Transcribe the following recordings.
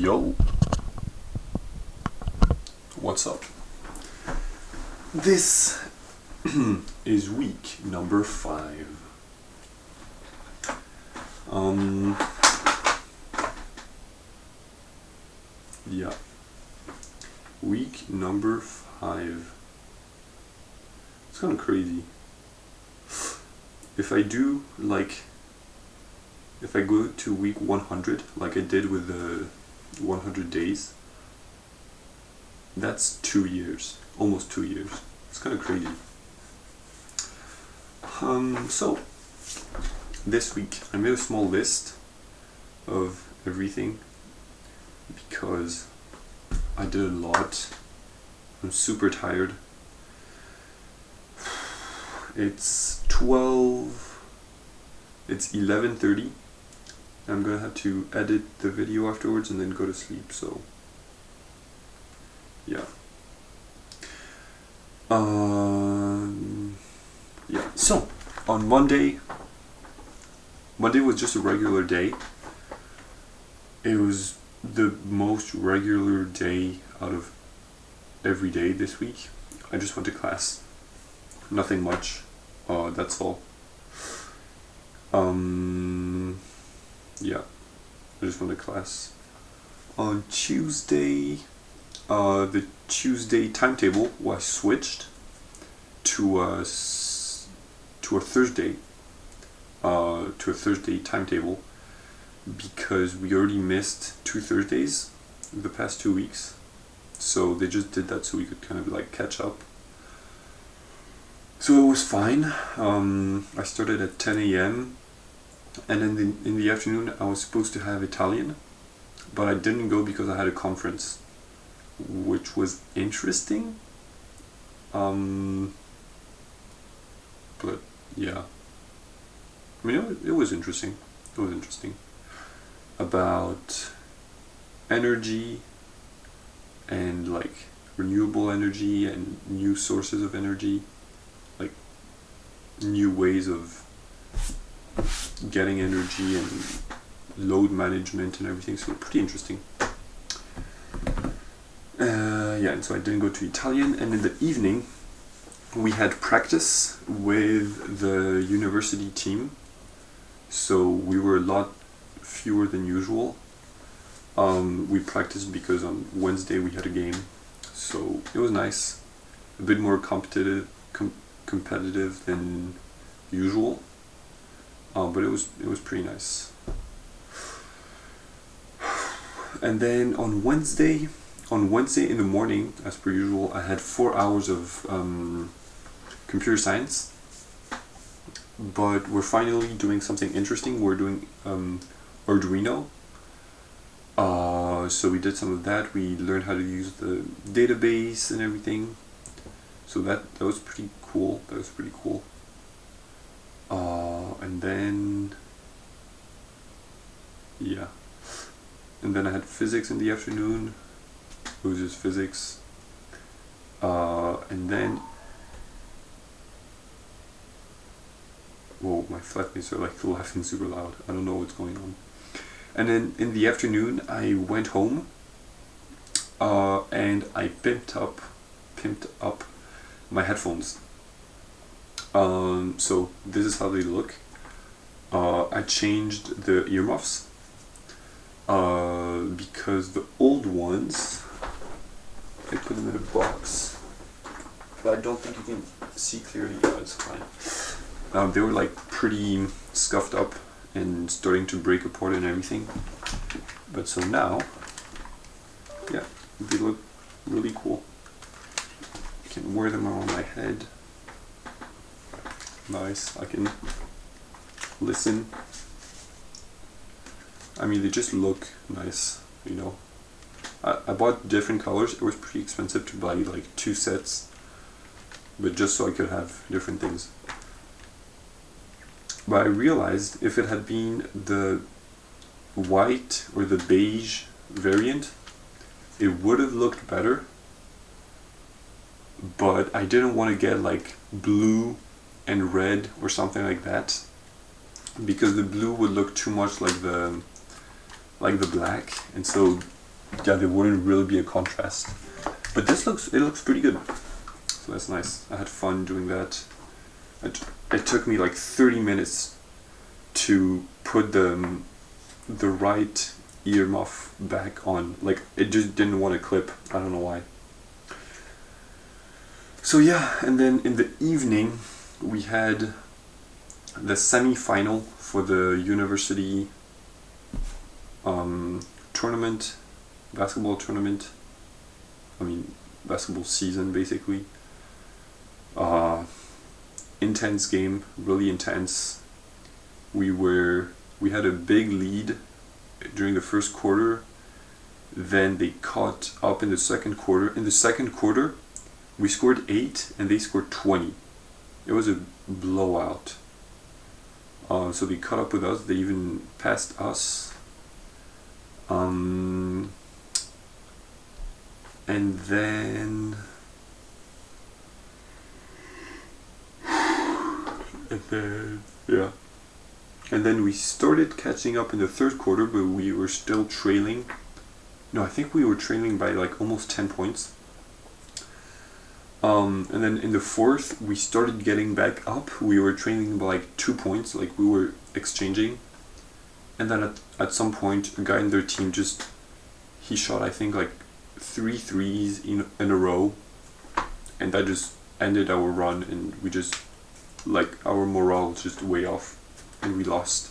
Yo, what's up? This is week number 5. Yeah, week number 5. It's kind of crazy. If I go to week 100, like I did with the 100 days, that's 2 years, almost 2 years. It's kind of crazy. So this week I made a small list of everything because I did a lot. I'm super tired. It's 11:30. I'm gonna have to edit the video afterwards and then go to sleep, so yeah. So on Monday was just a regular day. It was the most regular day out of every day this week. I just went to class. Nothing much. That's all. Yeah, I just went to class. On Tuesday, the Tuesday timetable was switched to a Thursday timetable because we already missed 2 Thursdays the past 2 weeks. So they just did that so we could kind of like catch up. So it was fine. I started at 10 a.m. and then in the afternoon I was supposed to have Italian, but I didn't go because I had a conference, which was interesting. But yeah, I mean it was interesting. It was interesting about energy and like renewable energy and new sources of energy, like new ways of getting energy and load management and everything, so pretty interesting. And so I didn't go to Italian, and in the evening we had practice with the university team, so we were a lot fewer than usual. We practiced because on Wednesday we had a game, so it was nice, a bit more competitive than usual, but it was pretty nice. And then on Wednesday in the morning, as per usual, I had 4 hours of computer science, but we're finally doing something interesting. We're doing Arduino. So we did some of that. We learned how to use the database and everything. So that was pretty cool. And then yeah. And then I had physics in the afternoon. It was just physics. And then whoa, my flatmates are like laughing super loud. I don't know what's going on. And then in the afternoon I went home, and I pimped up my headphones. So this is how they look. I changed the earmuffs because the old ones, I put them in a box, but I don't think you can see clearly. Yeah, it's fine. They were like pretty scuffed up and starting to break apart and everything. But so now, yeah, they look really cool. I can wear them around my head. Nice, I can listen. I mean, they just look nice, you know. I bought different colors. It was pretty expensive to buy like 2 sets, but just so I could have different things. But I realized if it had been the white or the beige variant, it would have looked better, but I didn't want to get like blue and red or something like that, because the blue would look too much like the black, and so yeah, there wouldn't really be a contrast. But it looks pretty good. So that's nice. I had fun doing that. It took me like 30 minutes to put the right earmuff back on. Like, it just didn't want to clip. I don't know why. So yeah, and then in the evening we had the semi-final for the university tournament, basketball tournament. I mean, basketball season basically. Intense game, really intense. We had a big lead during the first quarter. Then they caught up in the second quarter. In the second quarter, we scored 8 and they scored 20. It was a blowout. So they caught up with us. They even passed us. And then yeah. And then we started catching up in the third quarter, but we were still trailing. No, I think we were trailing by like almost 10 points. And then in the fourth, we started getting back up. We were trailing by like 2 points, like we were exchanging. And then at some point, a guy in their team he shot, I think, like 3 threes in a row. And that just ended our run, and we just, like, our morale was just way off, and we lost.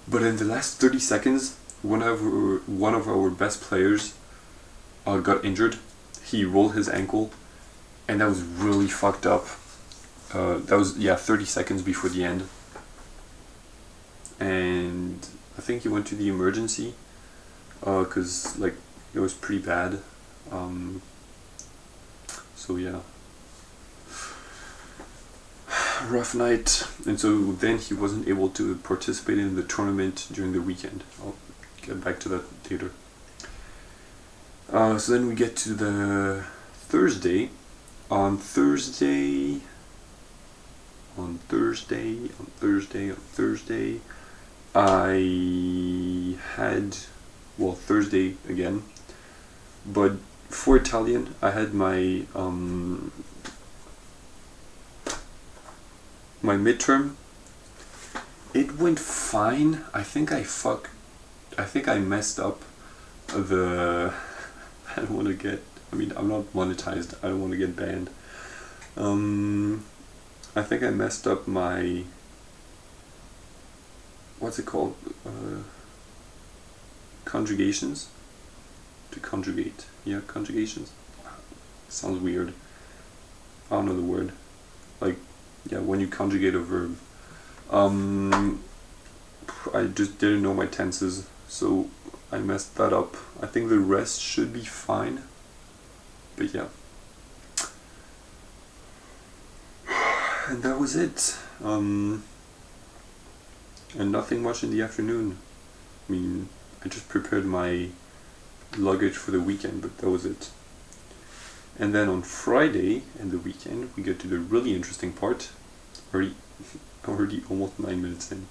But in the last 30 seconds, one of our best players got injured. He rolled his ankle, and that was really fucked up. That was 30 seconds before the end, and I think he went to the emergency because like it was pretty bad. So yeah, rough night. And so then he wasn't able to participate in the tournament during the weekend. I'll get back to that later. So then we get to the Thursday. On Thursday, I had, Thursday again, but for Italian, I had my my midterm. It went fine. I think I messed up the. I don't want to get. I mean, I'm not monetized. I don't want to get banned. I think I messed up my. What's it called? Conjugations. To conjugate. Yeah, conjugations. Sounds weird. I don't know the word. Like, yeah, when you conjugate a verb. I just didn't know my tenses, so I messed that up. I think the rest should be fine. But yeah. And that was it. And nothing much in the afternoon. I mean, I just prepared my luggage for the weekend, but that was it. And then on Friday and the weekend, we get to the really interesting part. Already almost 9 minutes in.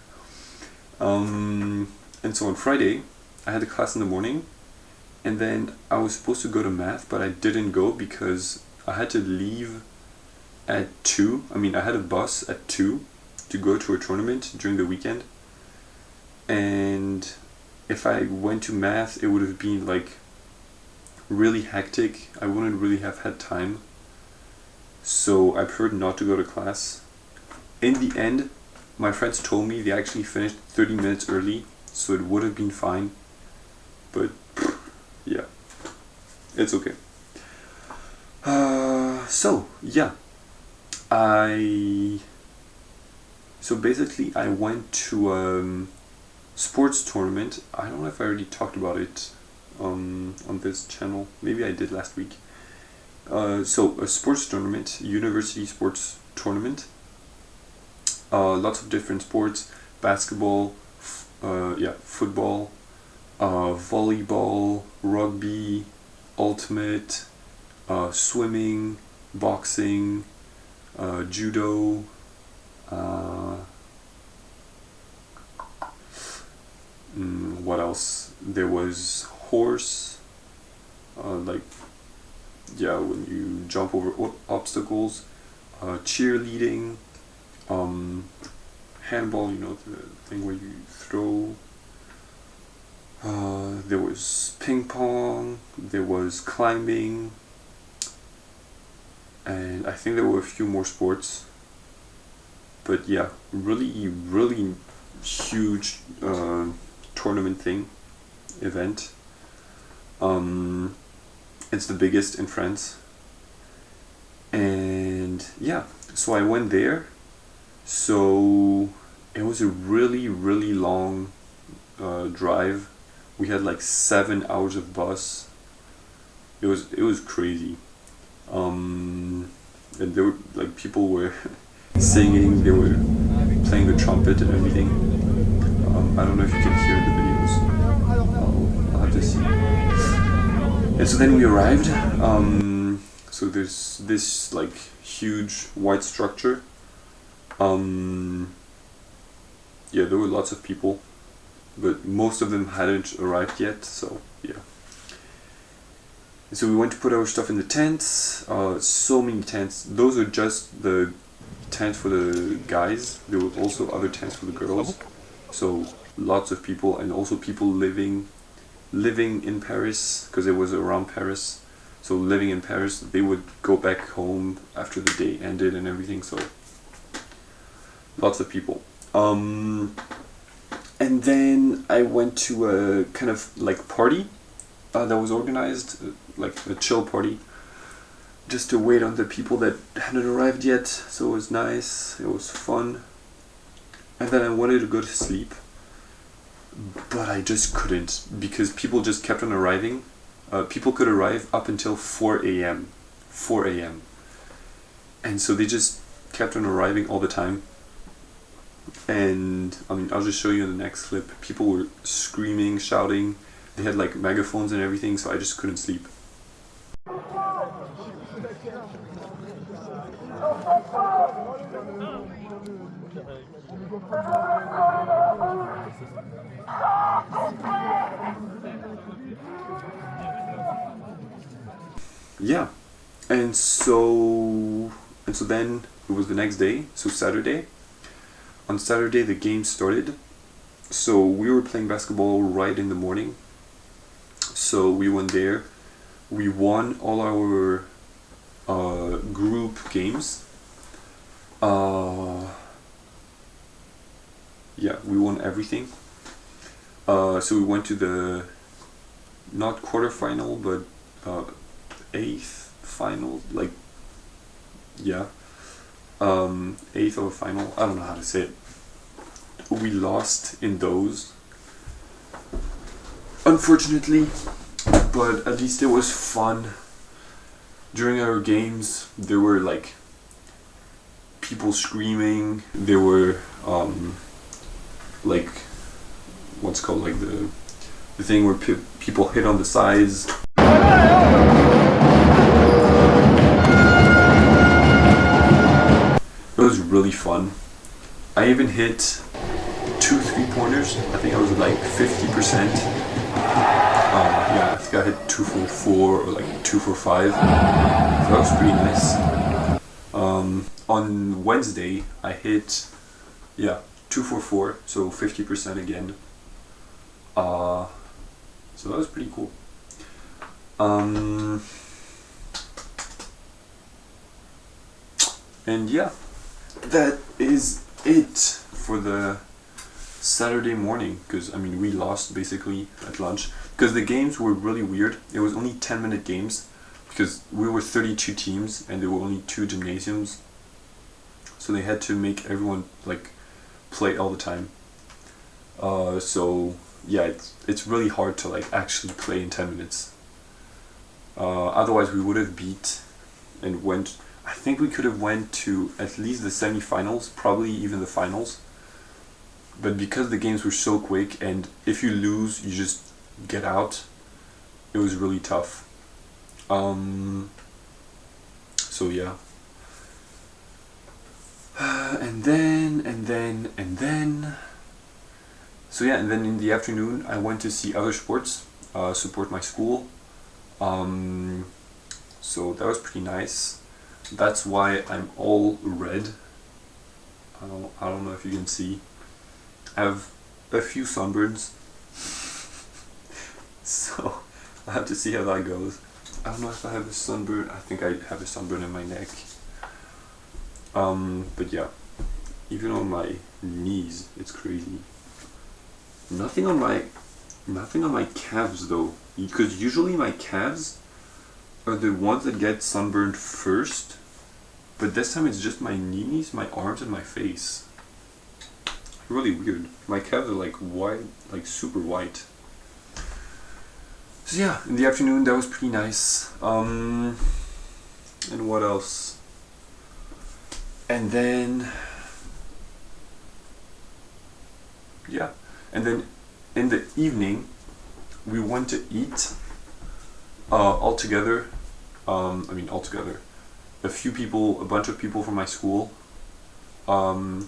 And so on Friday, I had a class in the morning, and then I was supposed to go to math, but I didn't go because I had to leave at 2. I mean, I had a bus at 2 to go to a tournament during the weekend. And if I went to math, it would have been like really hectic. I wouldn't really have had time. So I preferred not to go to class. In the end, my friends told me they actually finished 30 minutes early, so it would have been fine. But yeah, it's okay. So yeah, so basically I went to sports tournament. I don't know if I already talked about it on this channel. Maybe I did last week. So a sports tournament, university sports tournament. Lots of different sports: basketball, football, volleyball, rugby, ultimate, swimming, boxing, judo. What else? There was horse, like, yeah, when you jump over obstacles, cheerleading, handball, you know, the thing where you throw. There was ping pong, there was climbing, and I think there were a few more sports. But yeah, really, really huge tournament event. It's the biggest in France. And yeah, so I went there. So it was a really, really long drive. We had like 7 hours of bus. It was crazy. And there were like people were singing, they were playing the trumpet and everything. I don't know if you can hear the videos. I'll have to see. And so then we arrived. So there's this like huge white structure. Yeah, there were lots of people, but most of them hadn't arrived yet, so yeah. And so we went to put our stuff in the tents. So many tents. Those are just the tents for the guys. There were also other tents for the girls. So lots of people, and also people living in Paris, because it was around Paris. So living in Paris, they would go back home after the day ended and everything. So lots of people. And then I went to a kind of like party that was organized, like a chill party, just to wait on the people that hadn't arrived yet. So it was nice, it was fun. And then I wanted to go to sleep, but I just couldn't, because people just kept on arriving. People could arrive up until 4 a.m. 4 a.m. And so they just kept on arriving all the time. And I mean, I'll just show you in the next clip. People were screaming, shouting. They had like megaphones and everything, so I just couldn't sleep. Yeah, and so then it was the next day, so Saturday. On Saturday the game started, so we were playing basketball right in the morning. So we went there, we won all our group games. Yeah, we won everything. So we went to the not quarterfinal but eighth final, like, yeah, eighth of a final. I don't know how to say it. We lost in those, unfortunately, but at least it was fun. During our games, there were like people screaming. There were like, what's called like the thing where people hit on the sides. It was really fun. I even hit 2 3-pointers. I think I was like 50%. Yeah, I think I hit 2 for 4 or like 2 for 5. So that was pretty nice. On Wednesday, I hit 2 for 4, so 50% again. So that was pretty cool. And yeah, that is it for the Saturday morning, because I mean we lost basically at lunch, because the games were really weird. It was only 10-minute games, because we were 32 teams and there were only 2 gymnasiums, so they had to make everyone like play all the time. So yeah, it's really hard to like actually play in 10 minutes. Otherwise we would have beat and went. I think we could have went to at least the semi-finals, probably even the finals. But because the games were so quick, and if you lose, you just get out, it was really tough. So yeah. And then. So yeah, and then in the afternoon, I went to see other sports. support my school. So that was pretty nice. That's why I'm all red. I don't know if you can see. I have a few sunburns. So I have to see how that goes. I don't know if I have a sunburn. I think I have a sunburn in my neck. But yeah, even on my knees, it's crazy. Nothing on my calves though, because usually my calves are the ones that get sunburned first, but this time it's just my knees, my arms, and my face. Really weird. My calves are like white, like super white. So yeah, in the afternoon that was pretty nice. And what else? And then yeah, and then in the evening we went to eat all together. All together. A bunch of people from my school. We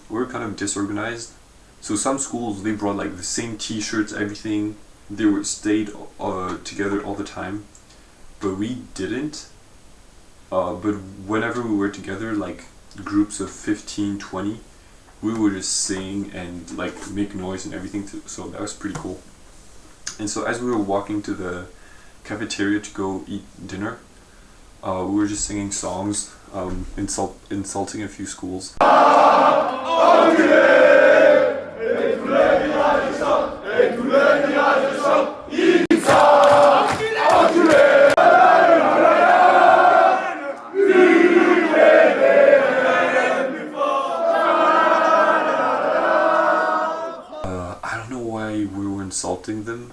were kind of disorganized. So some schools, they brought like the same t-shirts, everything. They stayed together all the time. But we didn't. But whenever we were together, like groups of 15, 20, we would just sing and like make noise and everything. So that was pretty cool. And so as we were walking to the cafeteria to go eat dinner, we were just singing songs, insulting a few schools. I don't know why we were insulting them.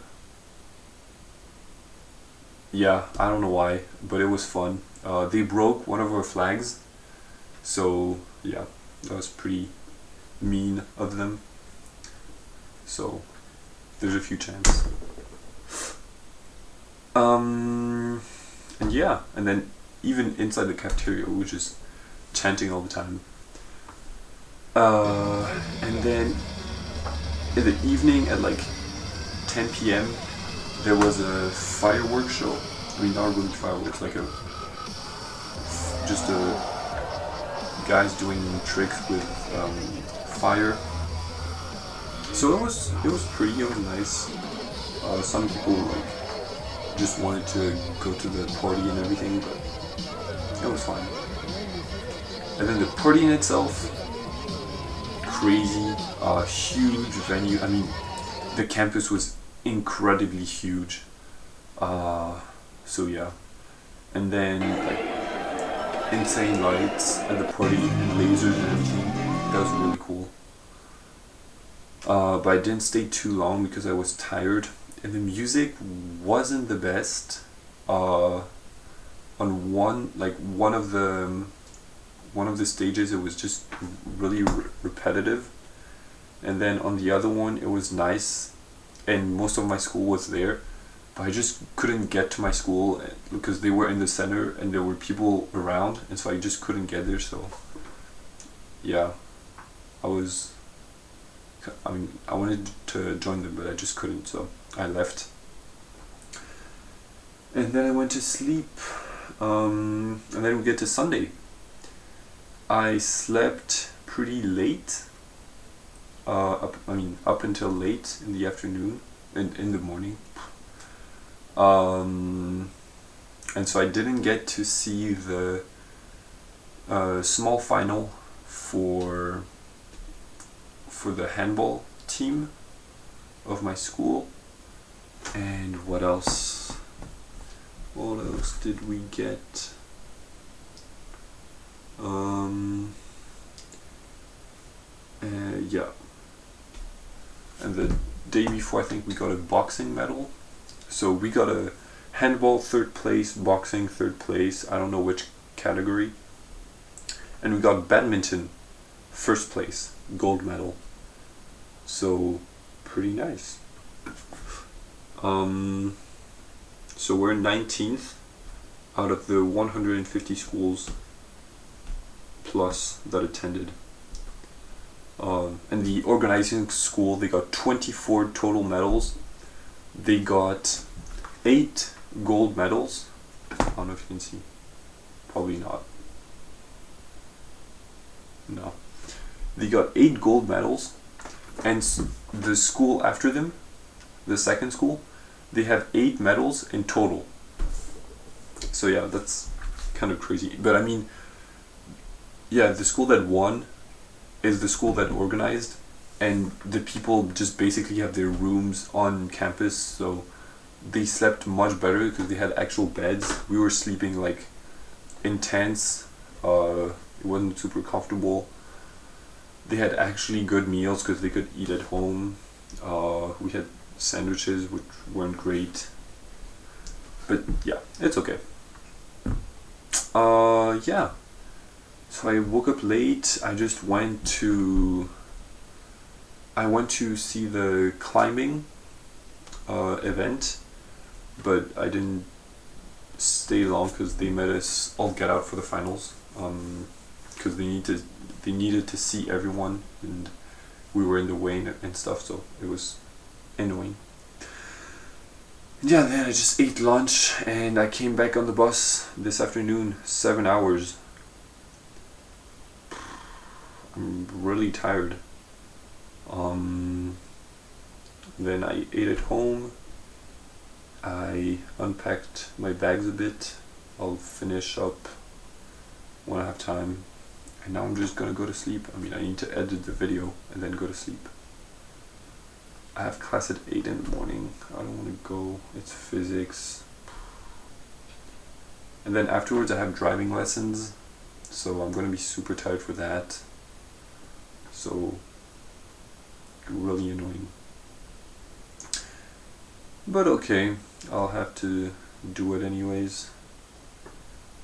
Yeah, I don't know why, but it was fun. They broke one of our flags, so yeah, that was pretty mean of them. So there's a few chants. And yeah, and then even inside the cafeteria, we were just chanting all the time. And then in the evening at like 10 p.m. there was a fireworks show. I mean, not really fireworks, like just guys doing tricks with fire. So it was pretty. It was nice. Some people like just wanted to go to the party and everything, but it was fine. And then the party in itself, crazy, huge venue. I mean, the campus was incredibly huge. So yeah, and then like insane lights at the party and lasers and everything. That was really cool. But I didn't stay too long because I was tired, and the music wasn't the best. On one of the stages, it was just really repetitive, and then on the other one, it was nice, and most of my school was there. But I just couldn't get to my school because they were in the center and there were people around, and so I just couldn't get there. So yeah, I wanted to join them, but I just couldn't, so I left. And then I went to sleep, and then we get to Sunday. I slept pretty late, up until late in the afternoon, in the morning. And so I didn't get to see the small final for the handball team of my school. And what else? What else did we get? Yeah. And the day before, I think we got a boxing medal. So we got a handball 3rd place, boxing 3rd place, I don't know which category. And we got badminton 1st place, gold medal. So pretty nice. So we're 19th out of the 150 schools plus that attended. And the organizing school, they got 24 total medals. They got 8 gold medals. I don't know if you can see. Probably not. No. They got 8 gold medals, and the school after them, the second school, they have 8 medals in total. So yeah, that's kind of crazy. But I mean, yeah, the school that won is the school that organized, and the people just basically have their rooms on campus, so they slept much better because they had actual beds. We were sleeping like in tents. It wasn't super comfortable. They had actually good meals because they could eat at home. We had sandwiches which weren't great, but yeah, it's okay. Yeah. So I woke up late. I went to see the climbing event, but I didn't stay long because they made us all get out for the finals. Because they needed to see everyone, and we were in the way and stuff, so it was annoying. Yeah, then I just ate lunch and I came back on the bus this afternoon. 7 hours. I'm really tired. Then I ate at home. I unpacked my bags a bit. I'll finish up when I have time. And now I'm just gonna go to sleep. I mean, I need to edit the video and then go to sleep. I have class at 8 in the morning. I don't want to go. It's physics. And then afterwards I have driving lessons. So I'm gonna be super tired for that. So, really annoying. But okay, I'll have to do it anyways.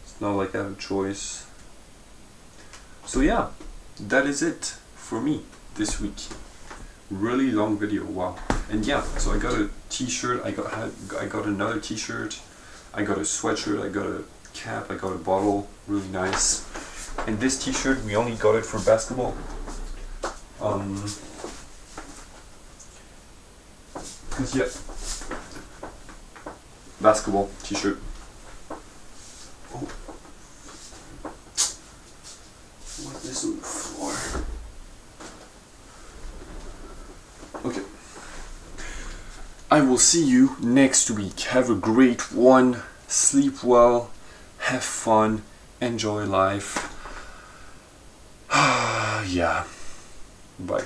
It's not like I have a choice. So yeah, that is it for me this week. Really long video, wow. And yeah, so I got a t-shirt, I got another t-shirt, I got a sweatshirt, I got a cap, I got a bottle, really nice. And this t-shirt, we only got it for basketball. Cause yeah, basketball t-shirt. Oh, what's this on the floor? Okay. I will see you next week. Have a great one. Sleep well. Have fun. Enjoy life. Yeah. Bye.